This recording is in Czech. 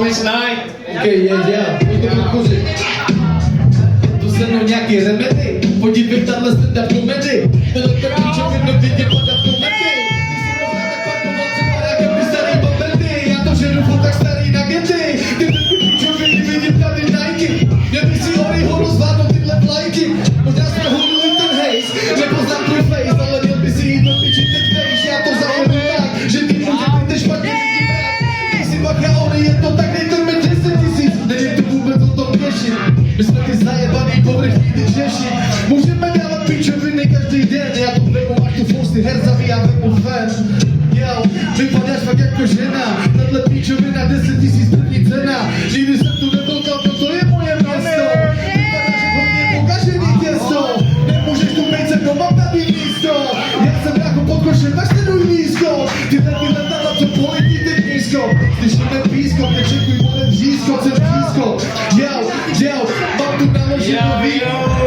Always night. Okej, jedzie, pojďte podpořit. To se mnou nějaký remedy, podívej tahle stand-up komedy. Tenhle ten píček jedno vidě padat komedy. Ty si možná tak parkoval třeba jak by starý babety. Já to žeru furt tak starý nagety. Ty píčoviny vidím tady Nike. Měl by si Oriho rozvádnout tyhle vlajky. Možná jsme hodili ten hejs, nepoznám tvůj face, ale měl by si jít do piči teď vejš. Já to zajedu tak, že ty může být špatně lidi brát. Ty si bacha, Ori, je to tak, dejte mi 10 000. Není to vůbec o tom těšit. My jsme ty zajebaný povrchní ty Češi. Můžeme dávat píčoviny každý den. Já to vemu, až tu fousty herzaví, já vemu ven. Jo, vypadáš fakt jako žena. Tahle píčovina 10 000 první cena. Nikdy jsem tu nebyl, to je moje město. Vypadáš jako hodně pokažený těsto. Nemůžeš tu být se doma, tady místo. Já jsem jako pod košem, tak steduj nízko. Tyhle letadla, co polití teď nízko. Slyšíme písko, nečekuj moje břízko, jsem blízko. Jo, mám tu naloženou víno.